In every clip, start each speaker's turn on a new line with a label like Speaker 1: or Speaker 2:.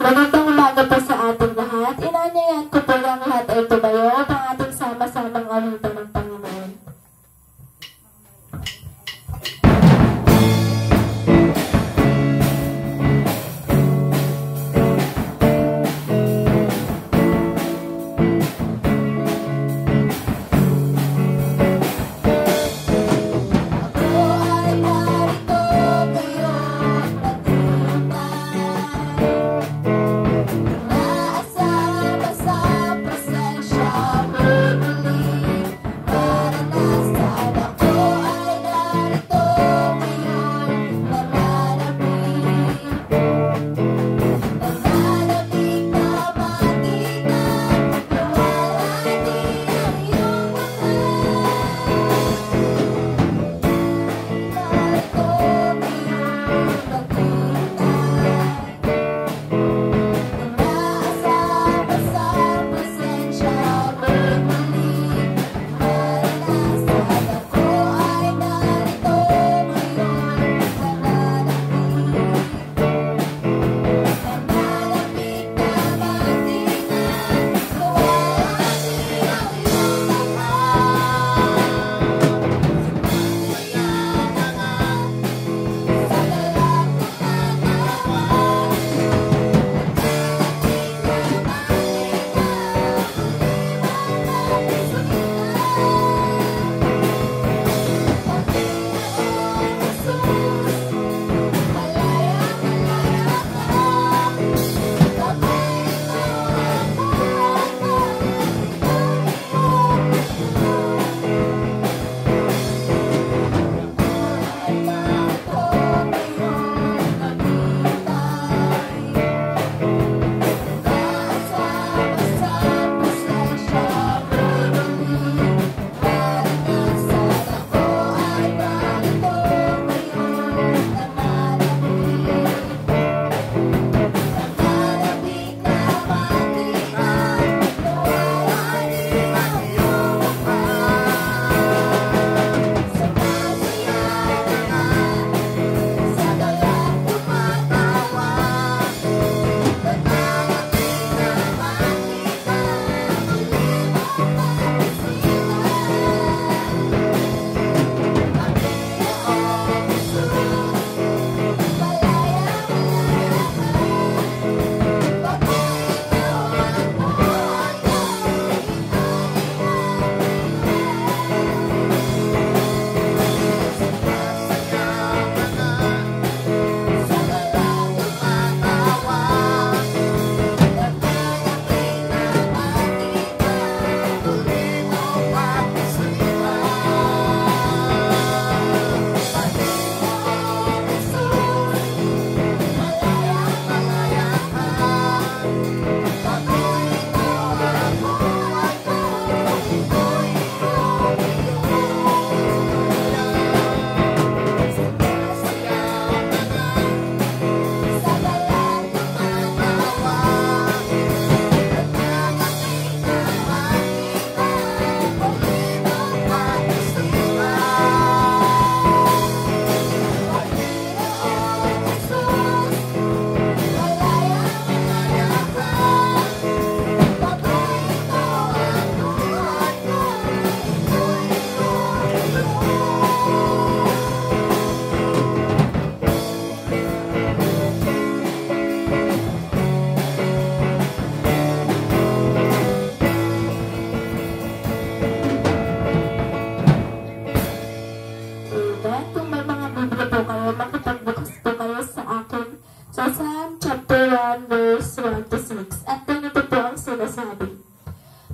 Speaker 1: Magandang umaga po sa ating lahat. Inaanyayahan ko po ang lahat ay tumayo at ang ating sama-samang awitan ng Panginoon.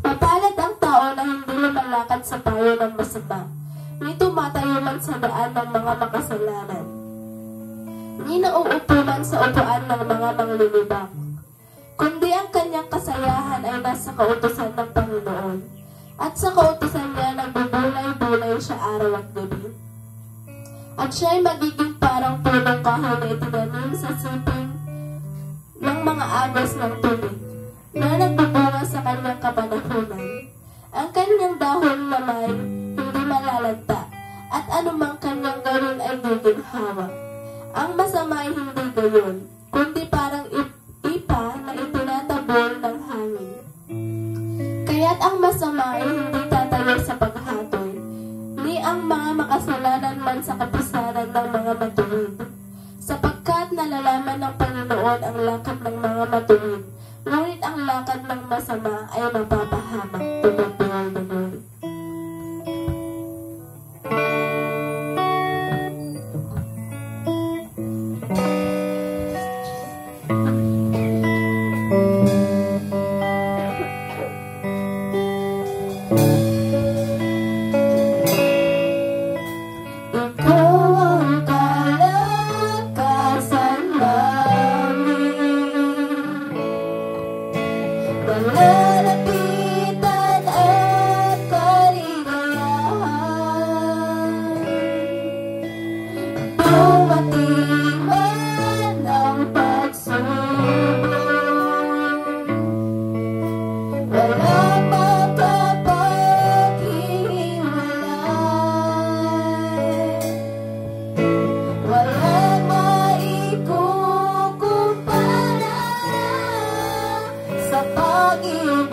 Speaker 1: Mapalad ang tao na hindi lumalakad sa payo ng masama, ni tumatayo man sa daan ng mga makasalanan, ni nauupo man sa upuan ng mga manglulubak, kundi ang kanyang kasayahan ay nasa kautusan ng Panginoon, at sa kautusan niya nagbubulay-bulay siya araw at gabi. At siya ay magiging parang punong kahoy na itinanim sa siping ng mga agos ng tubig, na nagbubunga sa kanyang kapanahunan. Ang kanyang dahon naman hindi malalanta, at anumang kanyang gawin ay giginhawa. Ang masama ay hindi gayon, kundi parang ipa na ibol ng hangin. Kaya't ang masama ay hindi tatayo sa paghatol, ni ang mga makasalanan man sa kapisanan ng mga matuwid. Sapagkat nalalaman ng Panginoon ang lakad ng mga matuwid, ngunit ang lakad ng masama ay mapapahamak. To God be all the glory.
Speaker 2: Malalapitan at kaligayahan, dumating man ang pagsubok, walang makapaghiwalay, walang maikukumpara sa pag-ibig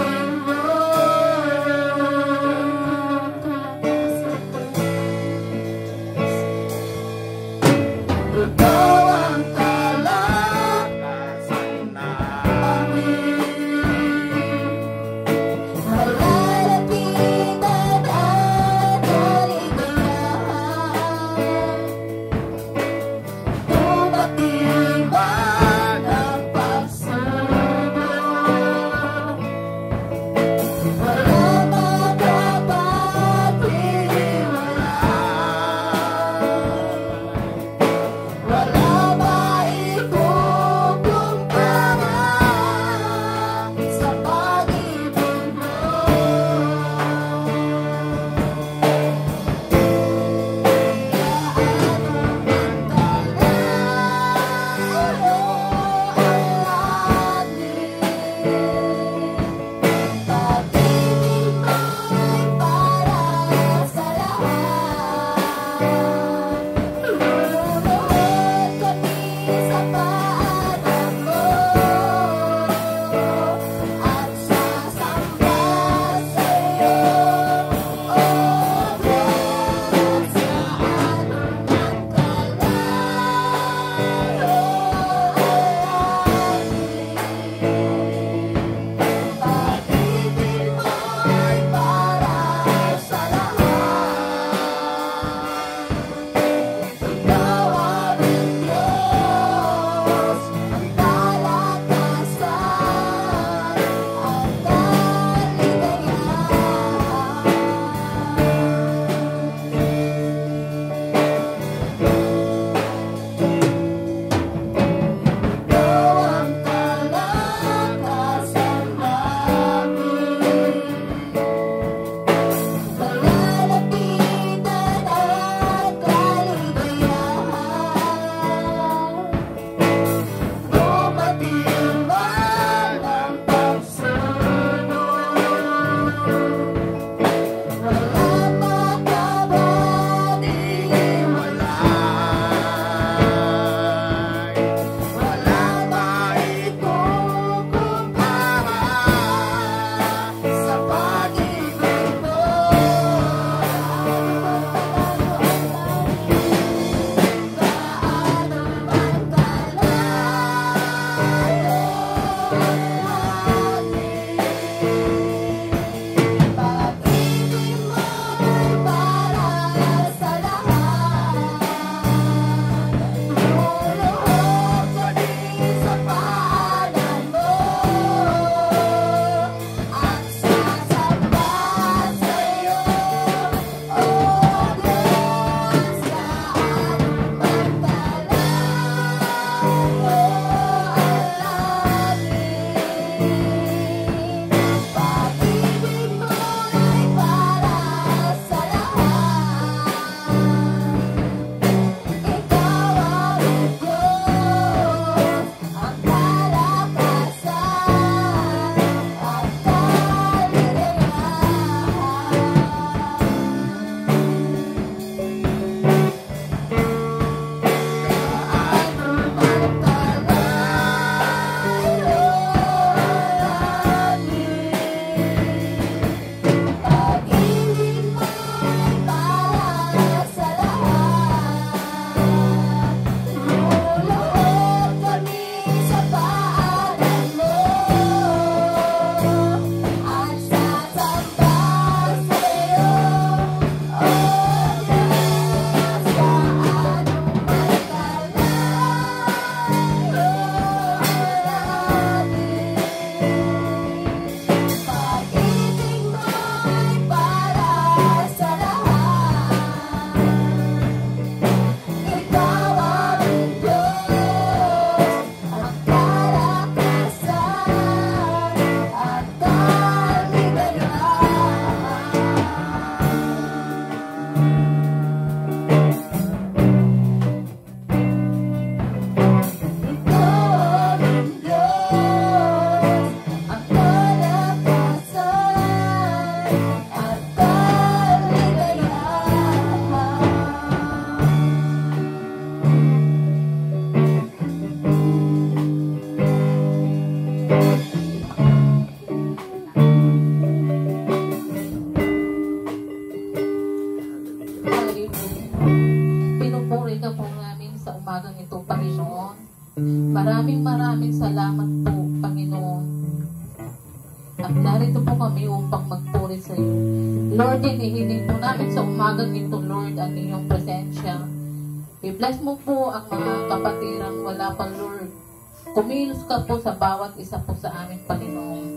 Speaker 3: At narito po kami upang magpuri sa iyo. Lord, hinihiling po namin sa umagang ito, Lord, ang inyong presensya. I-bless mo po ang mga kapatirang wala pang Lord. Kumilos ka po sa bawat isa po sa aming Panginoon.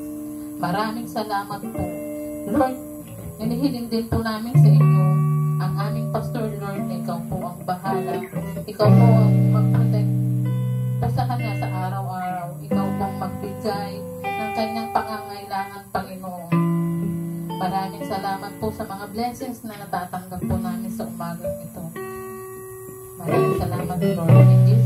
Speaker 3: Maraming salamat po. Lord, hinihiling din po namin sa inyo ang aming pastor, Lord, na ikaw po ang bahala. Ikaw po ang mag-protect po sa kanya sa araw-araw. Ikaw po ang magbigay ng kanyang pangangailangan, Panginoon. Maraming salamat po sa mga blessings na natatanggap po namin sa umagang ito. Maraming salamat, Lord. In Jesus'